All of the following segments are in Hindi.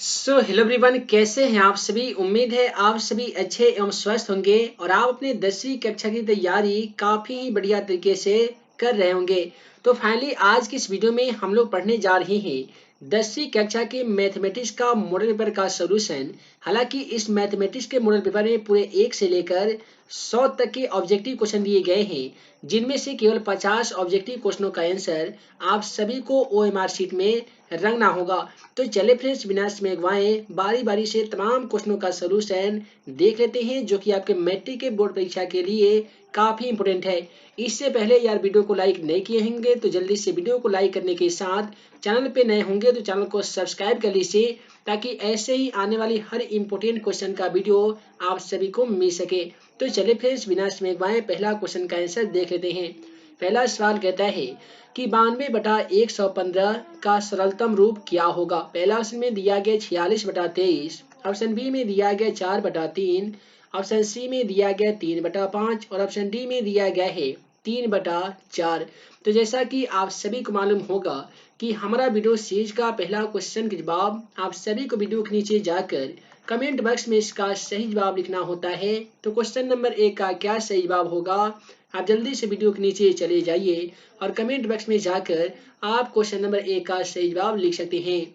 हेलो एवरीवन, कैसे हैं आप सभी। उम्मीद है आप सभी अच्छे एवं स्वस्थ होंगे और आप अपने 10वीं कक्षा की तैयारी काफ़ी बढ़िया तरीके से कर रहे होंगे। तो फाइनली आज की इस वीडियो में हम लोग पढ़ने जा रहे हैं 10वीं कक्षा के मैथमेटिक्स का मॉडल पेपर का सॉल्यूशन। हालांकि इस मैथमेटिक्स के मॉडल पेपर में पूरे 1 से लेकर 100 तक के ऑब्जेक्टिव क्वेश्चन दिए गए हैं, जिनमें से केवल 50 ऑब्जेक्टिव क्वेश्चनों का आंसर आप सभी को OMR शीट में रंगना होगा। तो चले फ्रेंड्स, बिना समय गवाए बारी बारी से तमाम क्वेश्चनों का सलूशन देख लेते हैं, जो कि आपके मैट्रिक के बोर्ड परीक्षा के लिए काफी इंपोर्टेंट है। इससे पहले यार वीडियो को लाइक नहीं किए होंगे तो जल्दी से वीडियो को लाइक करने के साथ चैनल पे नए होंगे तो चैनल को सब्सक्राइब कर लीजिए, ताकि ऐसे ही आने वाली हर इंपोर्टेंट क्वेश्चन का वीडियो आप सभी को मिल सके। तो चलिए फ्रेंड्स, बिना समय गवाए पहला क्वेश्चन का आंसर देख लेते हैं। पहला सवाल कहता है कि 92/115 का सरलतम रूप क्या होगा। पहला ऑप्शन में दिया गया 46/23, ऑप्शन बी में दिया गया 4/3, ऑप्शन सी में दिया गया 3/5 और ऑप्शन डी में दिया गया है 3/4। तो जैसा कि आप सभी को मालूम होगा कि हमारा वीडियो सीरीज का पहला क्वेश्चन के जवाब आप सभी को वीडियो के नीचे जाकर कमेंट बॉक्स में इसका सही जवाब लिखना होता है। तो क्वेश्चन नंबर 1 का क्या सही जवाब होगा, आप जल्दी से वीडियो के नीचे चले जाइए और कमेंट बॉक्स में जाकर आप क्वेश्चन नंबर 1 का सही जवाब लिख सकते हैं।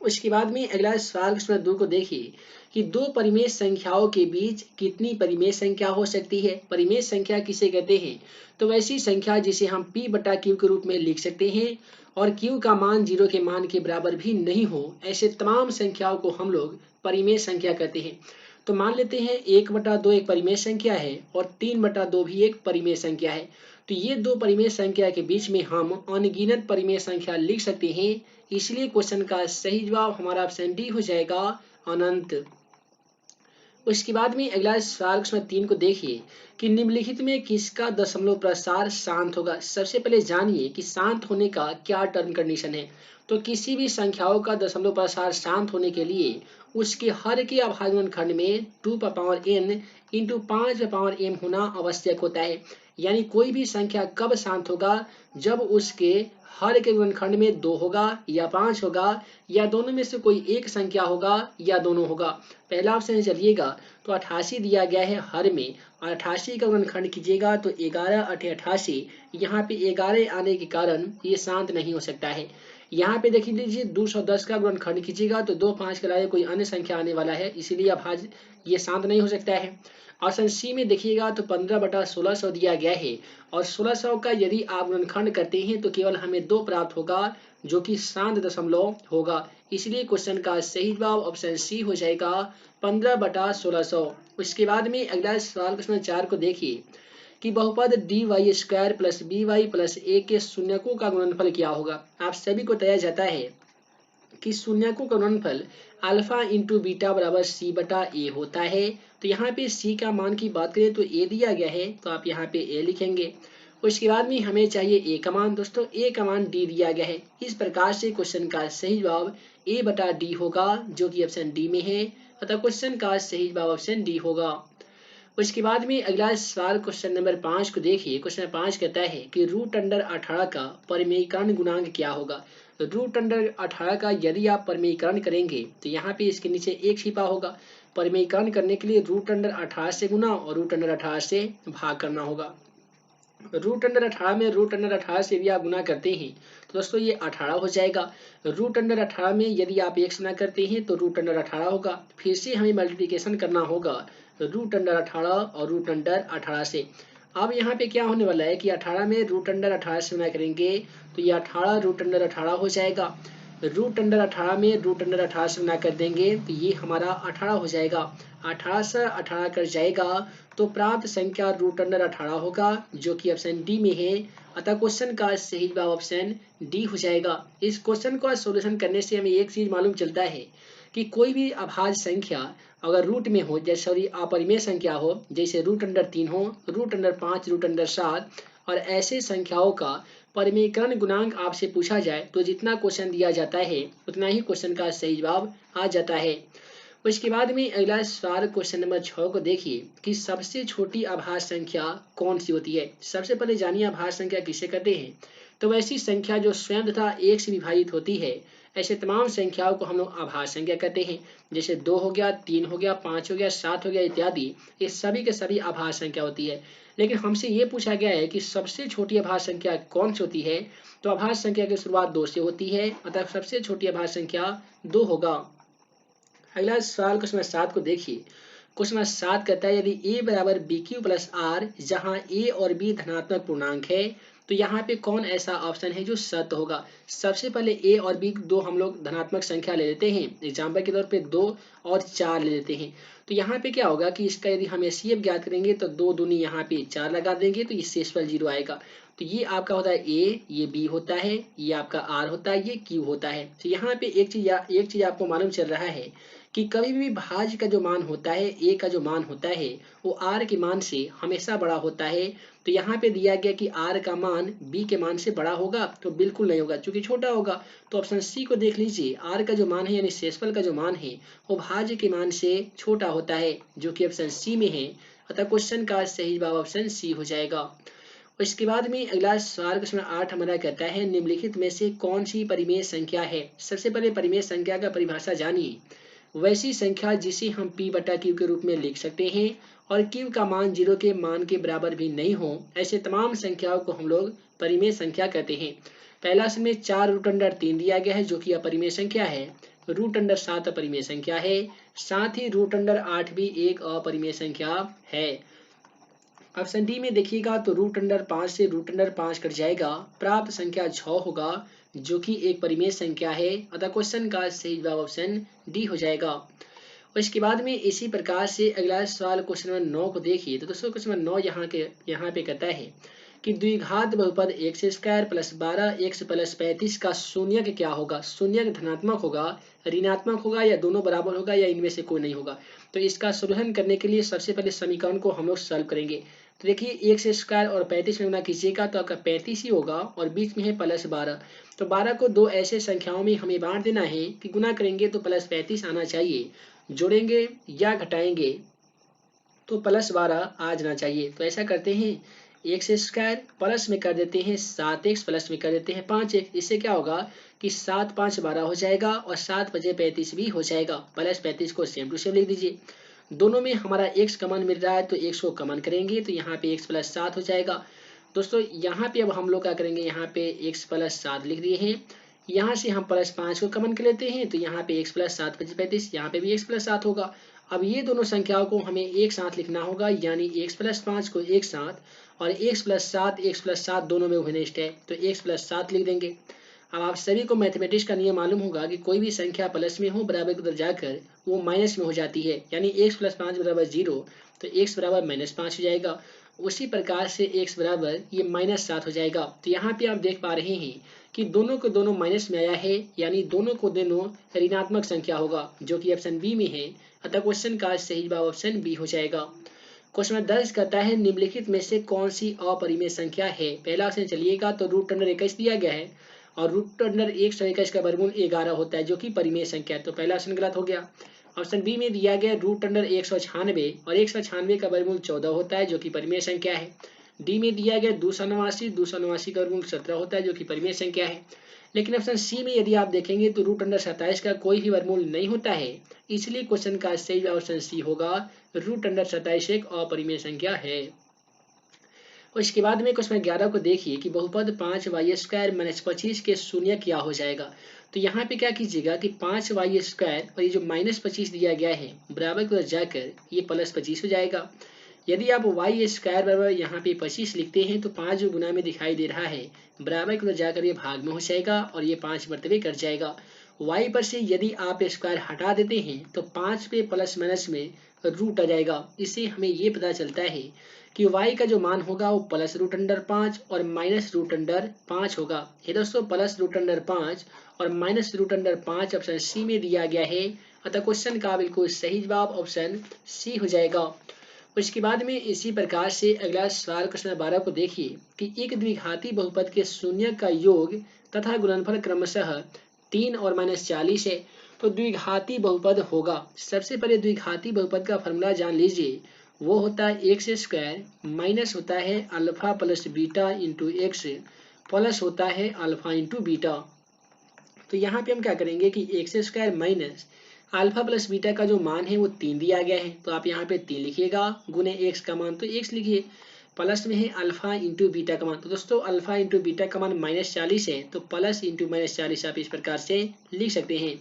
उसके बाद में अगला सवाल क्वेश्चन 2 को देखिए कि दो परिमेय संख्याओं के बीच कितनी परिमेय संख्या हो सकती है। परिमेय संख्या किसे कहते हैं, तो वैसी संख्या जिसे हम p/q के रूप में लिख सकते हैं और q का मान 0 के मान के बराबर भी नहीं हो, ऐसे तमाम संख्याओं को हम लोग परिमेय संख्या कहते हैं। तो मान लेते हैं 1/2 एक परिमेय संख्या है और 3/2 भी एक परिमेय संख्या है। तो ये दो परिमेय संख्या के बीच में हम अनगिनत परिमेय संख्या लिख सकते हैं, इसलिए क्वेश्चन का सही जवाब हमारा ऑप्शन डी हो जाएगा, अनंत। उसके बाद में अगला सवाल क्वेश्चन 3 को देखिए कि निम्नलिखित में किसका दशमलव प्रसार शांत होगा। सबसे पहले जानिए कि शांत होने का क्या टर्म कंडीशन है। तो किसी भी संख्याओं का दशमलव प्रसार शांत होने के लिए उसके हर के अभाज्य खंड में 2n इंटू 5m होना आवश्यक होता है। यानी कोई भी संख्या कब शांत होगा, जब उसके हर के गुणनखंड में 2 होगा या 5 होगा या दोनों में से कोई एक संख्या होगा या दोनों होगा। पहला ऑप्शन चलिएगा तो 88 दिया गया है हर में, और 88 का गुणनखंड कीजिएगा तो 11 8 88। यहाँ पे 11 आने के कारण ये शांत नहीं हो सकता है। यहाँ पे देख लीजिए 210 का गुणनखंड कीजिएगा तो 2 5 के अलावा कोई अन्य संख्या आने वाला है, इसीलिए अभाज्य ये शांत नहीं हो सकता है। ऑप्शन सी में देखिएगा तो 15/1600 दिया गया है और 1600 का यदि आप गुणनखंड करते हैं तो केवल हमें 2 प्राप्त होगा, जो कि शांत दशमलव होगा। इसलिए क्वेश्चन का सही जवाब ऑप्शन सी हो जाएगा, 15/1600। उसके बाद में अगला सवाल क्वेश्चन 4 को देखिए कि बहुपद dy² + by + a के शून्यकों का गुणनफल क्या होगा। आप सभी को बताया जाता है कि शून्यकों का गुणनफल अल्फा इंटू बीटा बराबर c/a होता है। तो यहाँ पे c का मान की बात करें तो a दिया गया है, तो आप यहाँ पे a लिखेंगे। उसके बाद में हमें चाहिए a का मान। दोस्तों a का मान d दिया गया है। इस प्रकार से क्वेश्चन का सही जवाब a/d होगा, जो कि ऑप्शन डी में है, अतः क्वेश्चन का सही जवाब ऑप्शन डी होगा। उसके बाद में अगला सवाल क्वेश्चन नंबर 5 को देखिए। क्वेश्चन 5 कहता है कि √18 का परिमेयीकरण गुणांक क्या होगा। तो √18 का यदि आप परिमेयीकरण करेंगे तो यहाँ पे इसके नीचे 1 छिपा होगा। परिमेयीकरण करने के लिए √18 से गुना और √18 से भाग करना होगा। √18 में √18 से यदि आप गुना करते हैं तो दोस्तों ये 18 हो जाएगा। √18 में यदि आप 1 से गुना करते हैं तो √18 होगा। फिर से हमें मल्टीप्लिकेशन करना होगा √18 और √18 से। अब यहाँ पे क्या होने वाला है कि 18 में √18 से गुना करेंगे तो ये 18 √18 हो जाएगा। √18 में √18 से गुना कर देंगे तो ये हमारा 18 हो जाएगा। 18 से 18 कर जाएगा तो प्राप्त संख्या √18 होगा, जो कि ऑप्शन डी में है, अतः क्वेश्चन का सही जवाब ऑप्शन डी हो जाएगा। इस क्वेश्चन का सॉल्यूशन करने से हमें एक चीज मालूम चलता है कि कोई भी अभाज्य संख्या अगर रूट में हो, जैसे सॉरी अपरिमेय संख्या हो, जैसे √3 हो, √5, √7 और ऐसे संख्याओं का परिमेयीकरण गुणांक आपसे पूछा जाए तो जितना क्वेश्चन दिया जाता है उतना ही क्वेश्चन का सही जवाब आ जाता है। उसके बाद में अगला सवाल क्वेश्चन नंबर 6 को देखिए कि सबसे छोटी अभाज्य संख्या कौन सी होती है। सबसे पहले जानिए अभाज्य संख्या किसे कहते हैं। तो वैसी संख्या जो स्वयं तथा 1 से विभाजित होती है, ऐसे तमाम संख्याओं को हम लोग आभास संख्या कहते हैं। जैसे 2 हो गया, 3 हो गया, 5 हो गया, 7 हो गया इत्यादि, ये सभी के सभी आभास संख्या होती है। लेकिन हमसे ये पूछा गया है कि सबसे छोटी आभास संख्या कौन सी होती है, तो आभास संख्या की शुरुआत 2 से होती है, अतः सबसे छोटी आभास संख्या 2 होगा। अगला सवाल क्वेश्चन नंबर 7 को देखिए। क्वेश्चन नंबर 7 कहता है यदि a बराबर बी क्यू प्लस आर, जहाँ a और b धनात्मक पूर्णांक है, तो यहाँ पे कौन ऐसा ऑप्शन है जो सत्य होगा। सबसे पहले a और b दो हम लोग धनात्मक संख्या ले लेते हैं, एग्जाम्पल के तौर पे 2 और 4 ले लेते हैं। तो यहाँ पे क्या होगा कि इसका यदि हम एचसीएफ ज्ञात करेंगे तो 2 दूनी यहाँ पे 4 लगा देंगे तो ये शेषफल 0 आएगा। तो ये आपका होता है a, ये b होता है, ये आपका r होता है, ये q होता है। तो यहाँ पे एक चीज आपको मालूम चल रहा है कि कभी भी भाज्य का जो मान होता है, a का जो मान होता है, वो r के मान से हमेशा बड़ा होता है। तो यहाँ पे दिया गया कि r का मान b के मान से बड़ा होगा, तो बिल्कुल नहीं होगा, क्योंकि छोटा होगा। तो ऑप्शन सी को देख लीजिए, r का जो मान है यानी शेषफल का जो मान है वो भाज्य के मान से छोटा होता है, जो कि ऑप्शन सी में है। अतः क्वेश्चन का सही जवाब ऑप्शन सी हो जाएगा। इसके बाद में अगला सवाल क्वेश्चन 8 हमारा कहता है निम्नलिखित में से कौन सी परिमेय संख्या है। सबसे पहले परिमेय संख्या का परिभाषा जानिए। वैसी संख्या जिसे हम p बटा q के रूप में लिख सकते हैं और q का मान 0 के मान के बराबर भी नहीं हो, ऐसे तमाम संख्याओं को हम लोग परिमेय संख्या कहते हैं। पहला में 4 रूट अंडर 3 दिया गया है, जो कि अपरिमेय संख्या है। रूट अंडर 7 अपरिमेय संख्या है, साथ ही रूट अंडर 8 भी एक अपरिमेय संख्या है। ऑप्शन डी में देखिएगा तो रूट अंडर 5 से रूट अंडर 5 कट जाएगा, प्राप्त संख्या 6 होगा, जो कि एक परिमेय संख्या है। अतः क्वेश्चन का सही जवाब ऑप्शन डी हो जाएगा। और इसके बाद में इसी प्रकार से अगला सवाल क्वेश्चन नंबर 9 को देखिए। तो दोस्तों क्वेश्चन नंबर 9 यहाँ पे कहता है कि द्विघात बहुपद x square plus 12x plus 35 का शून्यक क्या होगा। शून्यक धनात्मक होगा, ऋणात्मक होगा, या दोनों बराबर होगा, या इनमें से कोई नहीं होगा। तो इसका सॉल्यूशन करने के लिए सबसे पहले समीकरण को हम लोग सॉल्व करेंगे। तो देखिए एक्स स्क्वायर और 35 में गुना कीजिएगा तो आपका 35 ही होगा, और बीच में है प्लस 12। तो 12 को दो ऐसे संख्याओं में हमें बांट देना है कि गुना करेंगे तो प्लस 35 आना चाहिए, जोड़ेंगे या घटाएंगे तो प्लस 12 आ जाना चाहिए। तो ऐसा करते हैं, एक्स स्क्वायर प्लस में कर देते हैं 7x, प्लस में कर देते हैं 5x। इससे क्या होगा कि 7 5 12 हो जाएगा, और 7 5 35 भी हो जाएगा। प्लस 35 को सेम टू सेम लिख दीजिए। दोनों में हमारा x कॉमन मिल रहा है, तो x को कॉमन करेंगे तो यहाँ पे x प्लस 7 हो जाएगा। दोस्तों यहाँ पे अब हम लोग क्या करेंगे, यहाँ पे x प्लस 7 लिख दिए हैं, यहाँ से हम प्लस 5 को कॉमन कर लेते हैं, तो यहाँ पे x प्लस 7 5 35, यहाँ पे भी x प्लस 7 होगा। अब ये दोनों संख्याओं को हमें एक साथ लिखना होगा, यानी x प्लस 5 को एक साथ, और x प्लस 7 दोनों में उभयनिष्ठ है, तो x प्लस 7 लिख देंगे। अब आप सभी को मैथमेटिक्स का नियम मालूम होगा कि कोई भी संख्या प्लस में हो बराबर की उधर जाकर वो माइनस में हो जाती है, यानी x प्लस 5 बराबर 0, तो x बराबर -5 हो जाएगा। उसी प्रकार से x बराबर ये -7 हो जाएगा। तो यहाँ पे आप देख पा रहे हैं कि दोनों को दोनों माइनस में आया है, यानी दोनों को दोनों ऋणात्मक संख्या होगा, जो कि ऑप्शन बी में है। अतः क्वेश्चन का सही जवाब ऑप्शन बी हो जाएगा। क्वेश्चन नंबर 10 कहता है निम्नलिखित में से कौन सी अपरिमेय संख्या है। पहला ऑप्शन चलिएगा तो रूट अंडर 21 दिया गया है, और रूट अंडर 121 का वर्गमूल 11 होता है, जो कि परिमेय संख्या है। तो पहला ऑप्शन गलत हो गया। ऑप्शन बी में दिया गया रूट अंडर 196, और 196 का वर्गमूल 14 होता है, जो कि परिमेय संख्या है। डी में दिया गया 289 का वर्गमूल 17 होता है, जो कि परिमेय संख्या है। लेकिन ऑप्शन सी में यदि आप देखेंगे तो रूट अंडर 27 का कोई भी वर्गमूल नहीं होता है, इसलिए क्वेश्चन का सही ऑप्शन सी होगा, रूट अंडर 27 एक अपरिमेय संख्या है। और इसके बाद में क्वेश्चन 11 को देखिए कि बहुपद 5y² - 25 के शून्य क्या हो जाएगा। तो यहाँ पे क्या कीजिएगा कि 5y² और ये जो -25 दिया गया है बराबर की ओर जाकर ये +25 हो जाएगा। यदि आप y² बराबर यहाँ पे 25 लिखते हैं तो 5 जो गुना में दिखाई दे रहा है बराबर की ओर जाकर ये भाग में हो जाएगा, और ये 5 मर्तबे कट जाएगा। y पर से यदि आप स्क्वायर हटा देते हैं तो 5 पे प्लस माइनस में रूट आ जाएगा। इससे हमें ये पता चलता है कि y का जो मान होगा वो +√5 और -√5 होगा। ये दोस्तों +√5 और -√5 ऑप्शन सी में दिया गया है। अतः क्वेश्चन का बिल्कुल सही जवाब ऑप्शन सी हो जाएगा। उसके बाद में इसी प्रकार से अगला सवाल क्वेश्चन 12 को देखिए कि एक द्विघाती बहुपद के शून्य का योग तथा गुणनफल क्रमशः 3 और -40 है। तो द्विघाती बहुपद होगा, सबसे पहले द्विघाती बहुपद का फॉर्मूला जान लीजिए। वो होता है x² माइनस होता है alpha plus beta into x, plus होता है अल्फा इंटू बीटा। तो यहाँ पे हम क्या करेंगे कि x square minus alpha plus beta का जो मान है वो 3 दिया गया है, तो आप यहाँ पे 3 लिखिएगा, गुने एक्स का मान तो एक्स लिखिए, प्लस में है अल्फा इंटू बीटा का मान। तो दोस्तों अल्फा इंटू बीटा का मान -40 है, तो प्लस इंटू -40 आप इस प्रकार से लिख सकते हैं।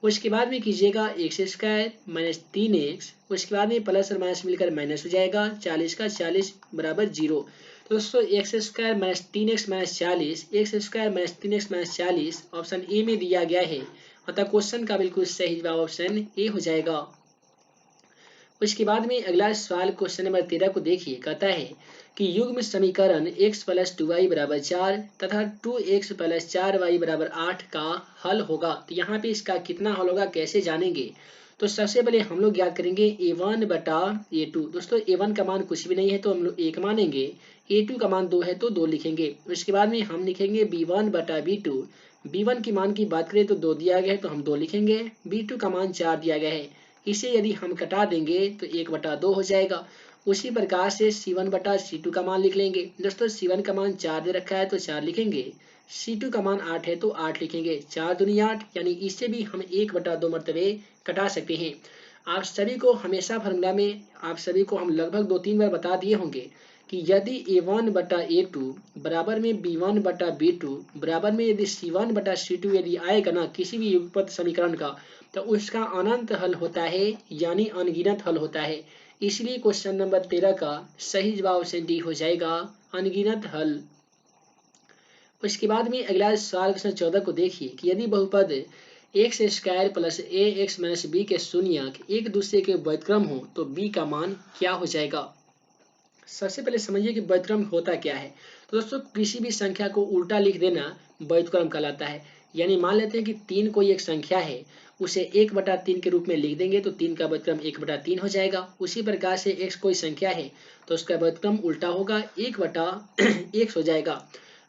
उसके बाद में कीजिएगा एक्स स्क्वायर माइनस 3x, उसके बाद में प्लस और माइनस मिलकर माइनस हो जाएगा, 40 का 40 बराबर 0। तो दोस्तों x square minus 3x minus 40, x square minus 3x minus 40 option A में दिया गया है, अतः क्वेश्चन का बिल्कुल सही जवाब ऑप्शन ए हो जाएगा। उसके बाद में अगला सवाल क्वेश्चन नंबर 13 को देखिए, कहता है कि युग्म समीकरण x प्लस 2y बराबर 4 तथा 2x प्लस 4y बराबर 8 का हल होगा। तो यहाँ पे इसका कितना हल होगा कैसे जानेंगे, तो सबसे पहले हम लोग याद करेंगे a1 बटा a2। दोस्तों a1 का मान कुछ भी नहीं है तो हम लोग 1 मानेंगे, a2 का मान 2 है तो 2 लिखेंगे। उसके बाद में हम लिखेंगे b1 बटा b2, b1 की मान की बात करें तो 2 दिया गया है तो हम 2 लिखेंगे, b2 का मान 4 दिया गया है, इसे यदि हम कटा देंगे तो 1 बटा 2 हो जाएगा। उसी प्रकार से C1 बटा C2 का मान लिख लेंगे। दोस्तों C1 का मान 4 दे रखा है तो 4 लिखेंगे, C2 का मान 8 है तो 8 लिखेंगे, 4 दूनी 8, यानी इससे भी हम 1 बटा 2 मरतबे कटा सकते हैं। आप सभी को हमेशा फॉर्मूला में आप सभी को हम लगभग 2-3 बार बता दिए होंगे कि यदि a1 बटा a2 बराबर में b1 बटा b2 बराबर में यदि c1 बटा c2 यदि आएगा ना किसी भी युगपत समीकरण का, तो उसका अनंत हल होता है, यानी अनगिनत हल होता है। इसलिए क्वेश्चन नंबर 13 का सही जवाब ऑप्शन डी हो जाएगा, अनगिनत हल। उसके बाद में अगला सवाल क्वेश्चन 14 को देखिए कि यदि बहुपद एक्स स्क्वायर प्लस ए एक्स माइनस बी के शून्यक एक दूसरे के व्युत्क्रम हो तो बी का मान क्या हो जाएगा। सबसे पहले समझिए कि व्युत्क्रम होता क्या है। तो दोस्तों किसी भी संख्या को उल्टा लिख देना व्युत्क्रम कहलाता है। यानी मान लेते हैं कि 3 कोई एक संख्या है, उसे 1/3 के रूप में लिख देंगे तो 3 का व्युत्क्रम 1/3 हो जाएगा। उसी प्रकार से x कोई संख्या है तो उसका व्युत्क्रम उल्टा होगा, 1/x हो जाएगा।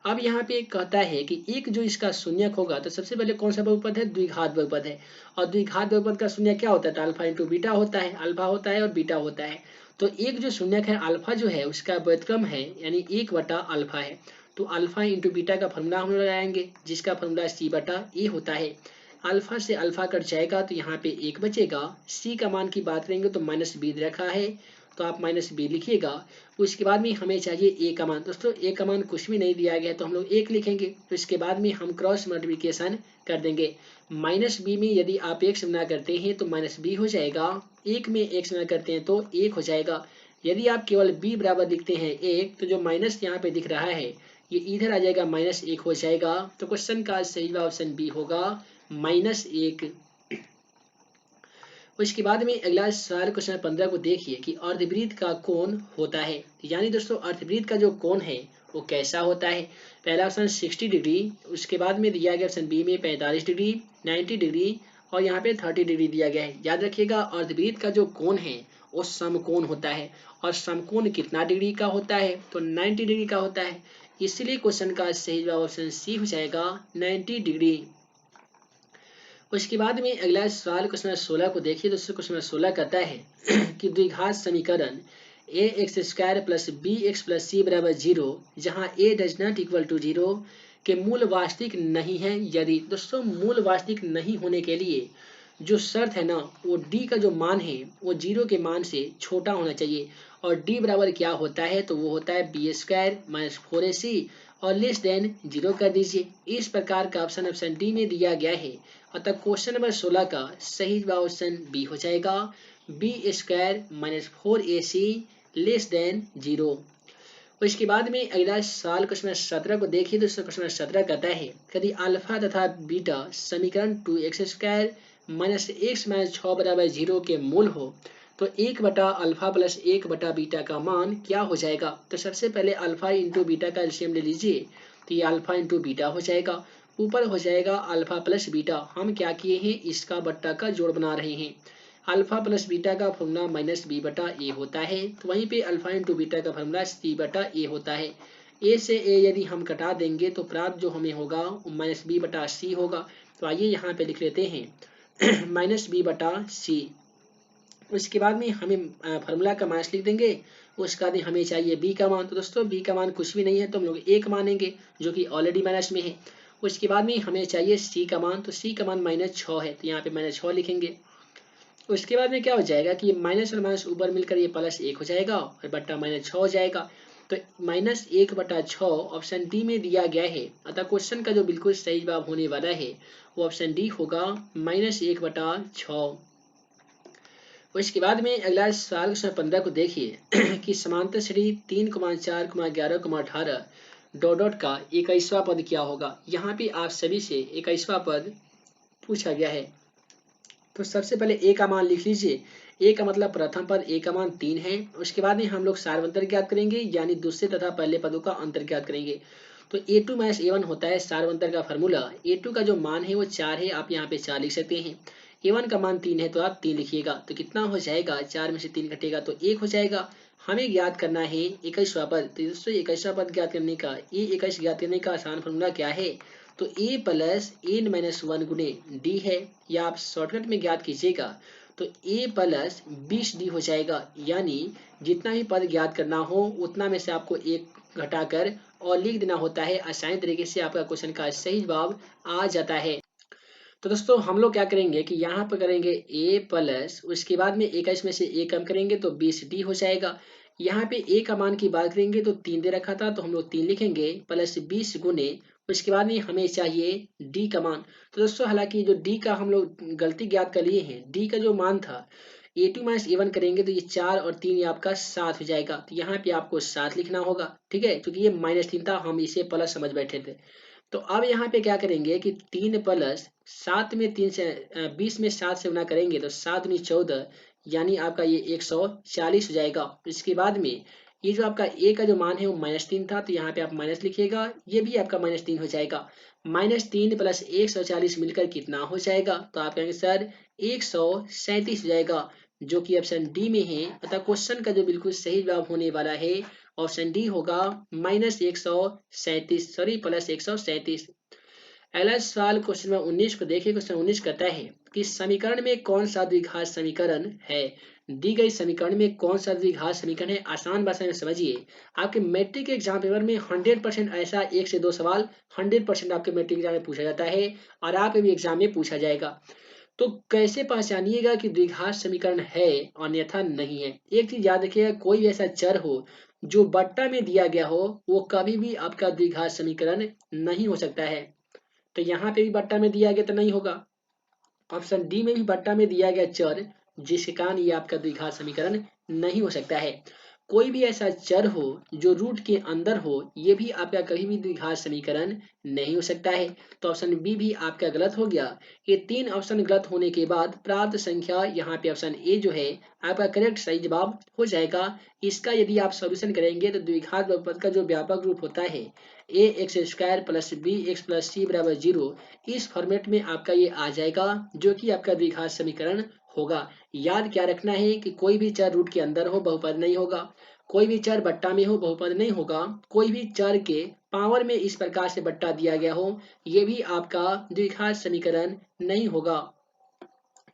अब यहाँ पे कहता है कि एक जो इसका शून्यक होगा, तो सबसे पहले कौन सा बहुपद है, द्विघात बहुपद है, और द्विघात बहुपद का शून्य क्या होता है, तो अल्फा इंटू बीटा होता है, अल्फा होता है और बीटा होता है। तो एक जो शून्यक है अल्फा जो है उसका व्युत्क्रम है यानी 1/अल्फा है, तो अल्फा इंटू बीटा का फॉर्मूला हम लोग लगाएंगे जिसका फॉर्मूला c/a होता है। अल्फा से अल्फा कट जाएगा तो यहाँ पे 1 बचेगा, c का मान की बात करेंगे तो -b रखा है तो आप -b लिखिएगा। उसके बाद में हमें चाहिए a का मान। दोस्तों a का मान कुछ भी नहीं दिया गया तो हम लोग 1 लिखेंगे, तो इसके बाद में हम क्रॉस मल्टीप्लिकेशन कर देंगे। -b में यदि आप x गुना करते हैं तो -b हो जाएगा, 1 में x गुना करते हैं तो 1 हो जाएगा। यदि आप केवल b बराबर लिखते हैं 1 तो जो माइनस यहाँ पे दिख रहा है ये इधर आ जाएगा, -1 हो जाएगा। तो क्वेश्चन का सही जवाब ऑप्शन बी होगा, -1। उसके बाद में अगला सवाल क्वेश्चन 15 को देखिए कि अर्धवृत्त का कोण होता है। यानी दोस्तों अर्धवृत्त का जो कोण है वो कैसा होता है। पहला ऑप्शन 60 डिग्री, उसके बाद में दिया गया ऑप्शन बी में 45 डिग्री, 90 डिग्री और यहाँ पे 30 डिग्री दिया गया है। याद रखिएगा अर्धवृत्त का जो कोण है वो समकोण होता है, और समकोण कितना डिग्री का होता है, तो 90 डिग्री का होता है। इसलिए क्वेश्चन का सही जवाब ऑप्शन सी हो जाएगा, 90 डिग्री। उसके बाद में अगला सवाल क्वेश्चन 16 को देखिए। दोस्तों क्वेश्चन 16 कहता है कि द्विघात समीकरण a x square plus b x plus c बराबर 0 जहाँ a does not equal to 0 के मूल वास्तविक नहीं है यदि। दोस्तों मूल वास्तविक नहीं होने के लिए जो शर्त है ना वो d का जो मान है वो 0 के मान से छोटा होना चाहिए, और d बराबर क्या होता है, तो वो होता है बी स्क्वायर माइनस 4ac और लेस देन 0 कर दीजिए। इस प्रकार का ऑप्शन डी में दिया गया है, अतः क्वेश्चन नंबर 16 का सही जवाब ऑप्शन बी हो जाएगा, B square minus 4ac less than 0। इसके बाद में अगला सवाल क्वेश्चन 17 को देखिए। दोस्तों क्वेश्चन 17 कहता है यदि अल्फा तथा बीटा समीकरण 2x square minus x minus 6 बराबर 0 के मूल हो तो 1/अल्फा प्लस 1/बीटा का मान क्या हो जाएगा। तो सबसे पहले अल्फा इंटू बीटा का एलसीएम ले लीजिए, तो ये अल्फा इंटू बीटा हो जाएगा, ऊपर हो जाएगा अल्फा प्लस बीटा। हम क्या किए हैं, इसका बट्टा का जोड़ बना रहे हैं। अल्फा प्लस बीटा का फॉर्मूला -b/a होता है, तो वहीं पे अल्फा इंटू बीटा का फॉर्मूला c/a होता है। a से a यदि हम कटा देंगे तो प्राप्त जो हमें होगा वो -b/c होगा। तो आइए यहाँ पे लिख लेते हैं -b/c। उसके बाद में हमें फार्मूला का माइनस लिख देंगे, उसके बाद हमें चाहिए b का मान। तो दोस्तों b का मान कुछ भी नहीं है तो हम लोग 1 मानेंगे जो कि ऑलरेडी माइनस में है। उसके बाद में हमें चाहिए सी का मान, तो सी का मान -6 है, तो यहाँ पे -6 लिखेंगे। उसके बाद में क्या हो जाएगा कि माइनस और माइनस ऊपर मिलकर ये +1 हो जाएगा और बट्टा -6 हो जाएगा। तो -1/6 ऑप्शन डी में दिया गया है, अतः क्वेश्चन का जो बिल्कुल सही जवाब होने वाला है वो ऑप्शन डी होगा -1/6। उसके बाद में अगला सवाल क्वेश्चन 15 को देखिए कि समांतर श्रेणी 3, 4, 11, 18 डॉट डॉट का 21वां पद क्या होगा। यहाँ पे आप सभी से 21वां पद पूछा गया है। तो सबसे पहले ए का मान लिख लीजिए। ए का मतलब प्रथम पद, ए का मान 3 है। उसके बाद में हम लोग सार्वंतर ज्ञात करेंगे, यानी दूसरे तथा पहले पदों का अंतर ज्ञात करेंगे। तो A2 - A1 होता है सार्वंतर का फॉर्मूला। A2 का जो मान है वो 4 है, आप यहाँ पे 4 लिख सकते हैं। A1 का मान 3 है, तो आप 3 लिखिएगा। तो कितना हो जाएगा, 4 में से 3 घटेगा तो 1 हो जाएगा। हमें ज्ञात करना है 21वां पद। तो दोस्तों 21वां पद ज्ञात करने का, A21 ज्ञात करने का आसान फॉर्मूला क्या है, तो A + n - 1 गुणे डी है, या आप शॉर्टकट में ज्ञात कीजिएगा तो A + 20D हो जाएगा। यानी जितना भी पद ज्ञात करना हो उतना में से आपको एक घटाकर और लिख देना होता है। आसानी तरीके से आपका क्वेश्चन का सही जवाब आ जाता है। तो दोस्तों हम लोग क्या करेंगे कि यहाँ पर करेंगे A+ उसके बाद में 21 में से A कम करेंगे तो 20D हो जाएगा। यहाँ पे A का मान की बात करेंगे तो 3 दे रखा था, तो हम लोग 3 लिखेंगे +20 गुने, उसके बाद में हमें चाहिए D का मान। तो दोस्तों हालांकि जो D का हम लोग गलती ज्ञात कर लिए हैं, D का जो मान था A2 - A1 करेंगे तो ये 4 और 3 ये आपका 7 हो जाएगा। तो यहाँ पे आपको 7 लिखना होगा, ठीक है, क्योंकि ये -3 था, हम इसे प्लस समझ बैठे थे। तो अब यहाँ पे क्या करेंगे कि 3 + 7 में 3 से 20 में 7 से गुना करेंगे तो 7 दूनी 14, यानी आपका ये 140 हो जाएगा। इसके बाद में ये जो आपका ए का जो मान है वो -3 था, तो यहाँ पे आप माइनस लिखिएगा, ये भी आपका -3 हो जाएगा। -3 + 140 मिलकर कितना हो जाएगा, तो आप कहेंगे सर 137 हो जाएगा, जो कि ऑप्शन डी में है। अतः क्वेश्चन का जो बिल्कुल सही जवाब होने वाला है ऑप्शन डी होगा -137, सॉरी +137। अगला सवाल क्वेश्चन नंबर 19 को देखिए। क्वेश्चन 19 कहता है कि समीकरण में कौन सा द्विघात समीकरण है। दी गई समीकरण में कौन सा द्विघात समीकरण है, आसान भाषा में समझिए। आपके मैट्रिक एग्जाम पेपर में 100% ऐसा 1 से 2 सवाल 100% आपके मैट्रिक एग्जाम में पूछा जाता है और आपके भी एग्जाम में पूछा जाएगा। तो कैसे पहचानिएगा कि द्विघात समीकरण है अन्यथा नहीं है। एक चीज याद रखिएगा, कोई भी ऐसा चर हो जो बट्टा में दिया गया हो वो कभी भी आपका द्विघात समीकरण नहीं हो सकता है। तो यहाँ पे भी बट्टा में दिया गया तो नहीं होगा। ऑप्शन डी में भी बट्टा में दिया गया चर, जिसके कारण ये आपका द्विघात समीकरण नहीं हो सकता है। कोई भी ऐसा चर हो जो रूट के अंदर हो, ये भी आपका कभी भी द्विघात समीकरण नहीं हो सकता है। तो ऑप्शन बी भी आपका गलत हो गया। ये 3 ऑप्शन गलत होने के बाद प्राप्त संख्या यहाँ पे ऑप्शन ए जो है आपका करेक्ट सही जवाब हो जाएगा। इसका यदि आप सॉल्यूशन करेंगे तो द्विघात बहुपद का जो व्यापक रूप होता है ax² + bx + c = 0, इस फॉर्मेट में आपका ये आ जाएगा, जो कि आपका द्विघात समीकरण होगा। याद क्या रखना है कि कोई भी चर रूट के अंदर हो बहुपद नहीं होगा, कोई भी चर बट्टा में हो बहुपद नहीं होगा, कोई भी चर के पावर में इस प्रकार से बट्टा दिया गया हो ये भी आपका द्विघात समीकरण नहीं होगा।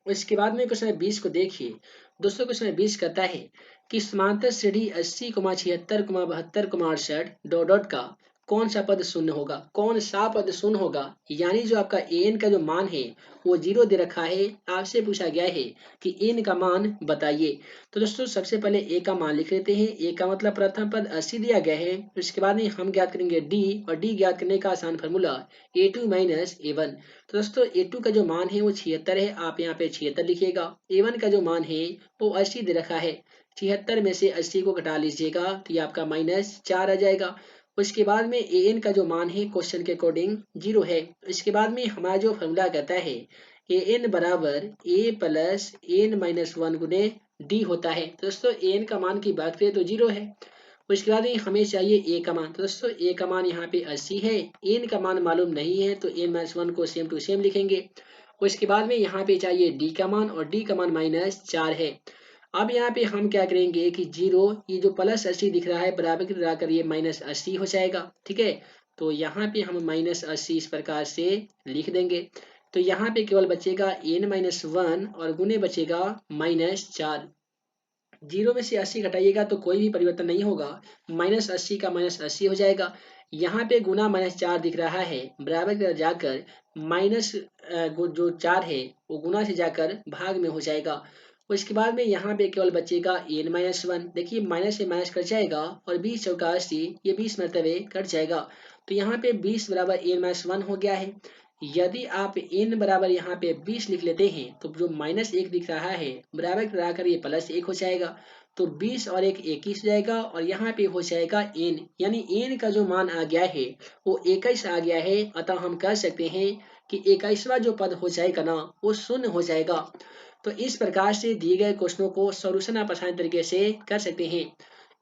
इसके बाद में क्वेश्चन 20 को देखिए। दोस्तों क्वेश्चन 20 कहता है कि समांतर श्रेणी 80, 76, 72, 68 डॉट डॉट का कौन सा पद शून्य होगा। कौन सा पद शून्य होगा, यानी जो आपका an का जो मान है वो 0 दे रखा है। आपसे पूछा गया है कि n का मान बताइए। तो दोस्तों सबसे पहले a का मान लिख लेते हैं। a का मतलब प्रथम पद 80 दिया गया है। उसके बाद में हम ज्ञात करेंगे d, और d ज्ञात करने का आसान फॉर्मूला a2 - a1। तो दोस्तों A2 का जो मान है वो 76 है, आप यहाँ पे 76 लिखिएगा। A1 का जो मान है वो 80 दे रखा है। 76 में से 80 को घटा लीजिएगा तो ये आपका -4 आ जाएगा। उसके बाद में an का जो मान है क्वेश्चन के अकॉर्डिंग 0 है। इसके बाद में हमारा जो फॉर्मूला कहता है an बराबर a + n - 1 गुने d होता है। तो दोस्तों an का मान की बात करें तो 0 है। उसके बाद हमें चाहिए a का मान। तो दोस्तों a का मान यहाँ पे 80 है, n का मान मालूम नहीं है तो n - 1 को सेम टू सेम लिखेंगे। उसके बाद में यहाँ पे चाहिए d का मान, और d का मान -4 है। अब यहाँ पे हम क्या करेंगे कि 0, ये जो +80 दिख रहा है बराबर की लगाकर ये -80 हो जाएगा, ठीक है। तो यहाँ पे हम -80 इस प्रकार से लिख देंगे। तो यहाँ पे केवल बचेगा n - 1 और गुने बचेगा -4। 0 में से 80 घटाइएगा तो कोई भी परिवर्तन नहीं होगा, -80 का -80 हो जाएगा। यहाँ पे गुना -4 दिख रहा है, बराबर की तरफ जाकर माइनस जो 4 है वो गुना से जाकर भाग में हो जाएगा। उसके बाद में यहाँ पे केवल बचेगा n-1। देखिए माइनस से माइनस कट जाएगा और 20 चौका 80, ये 20 मरतबे कट जाएगा। तो यहाँ पे 20 बराबर n-1 हो गया है। यदि आप n बराबर यहाँ पे 20 लिख लेते हैं तो जो -1 दिख रहा है बराबर कराकर ये +1 हो जाएगा। तो 20 और 1 21 हो जाएगा और यहाँ पे हो जाएगा n, यानी n का जो मान आ गया है वो 21 आ गया है। अतः हम कह सकते हैं कि 21वां जो पद हो जाएगा ना वो शून्य हो जाएगा। तो इस प्रकार से दिए गए क्वेश्चनों को सॉल्यूशन आप आसान तरीके से कर सकते हैं।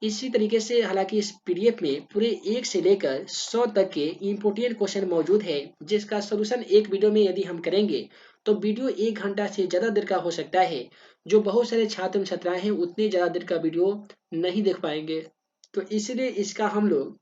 इसी तरीके से हालांकि इस पीडीएफ में पूरे 1 से लेकर 100 तक के इम्पोर्टेंट क्वेश्चन मौजूद है, जिसका सॉल्यूशन एक वीडियो में यदि हम करेंगे तो वीडियो 1 घंटा से ज़्यादा देर का हो सकता है। जो बहुत सारे छात्र छात्राएं हैं उतनी ज़्यादा देर का वीडियो नहीं देख पाएंगे। तो इसलिए इसका हम लोग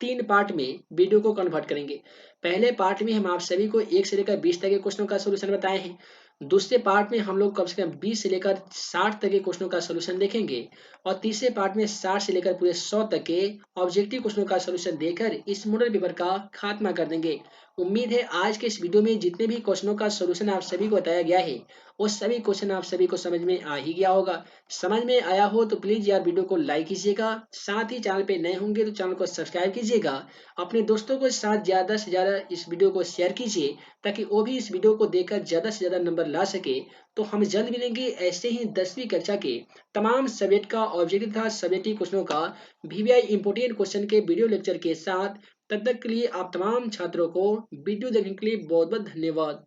3 पार्ट में वीडियो को कन्वर्ट करेंगे। पहले पार्ट में हम आप सभी को 1 से लेकर 20 तक के क्वेश्चनों का सॉल्यूशन बताए हैं। दूसरे पार्ट में हम लोग कम से कम 20 से लेकर 60 तक के क्वेश्चनों का सॉल्यूशन देखेंगे और तीसरे पार्ट में 60 से लेकर पूरे 100 तक के ऑब्जेक्टिव क्वेश्चनों का सॉल्यूशन देकर इस मॉडल पेपर का खात्मा कर देंगे। उम्मीद है आज के इस वीडियो में जितने भी क्वेश्चनों का सॉल्यूशन आप सभी को बताया गया है वो सभी क्वेश्चन आप सभी को समझ में आ ही गया होगा। समझ में आया हो तो प्लीज यार वीडियो को लाइक कीजिएगा, साथ ही चैनल पे नए होंगे तो चैनल को सब्सक्राइब कीजिएगा। अपने दोस्तों के साथ ज़्यादा से ज़्यादा इस वीडियो को शेयर कीजिए ताकि वो भी इस वीडियो को देखकर ज़्यादा से ज़्यादा नंबर ला सके। तो हम जल्द मिलेंगे ऐसे ही 10वीं कक्षा के तमाम सब्जेक्ट का ऑब्जेक्टिव तथा सब्जेक्टिव क्वेश्चनों का वीवीआई इंपोर्टेंट क्वेश्चन के वीडियो लेक्चर के साथ। तब तक के लिए आप तमाम छात्रों को वीडियो देखने के लिए बहुत बहुत धन्यवाद।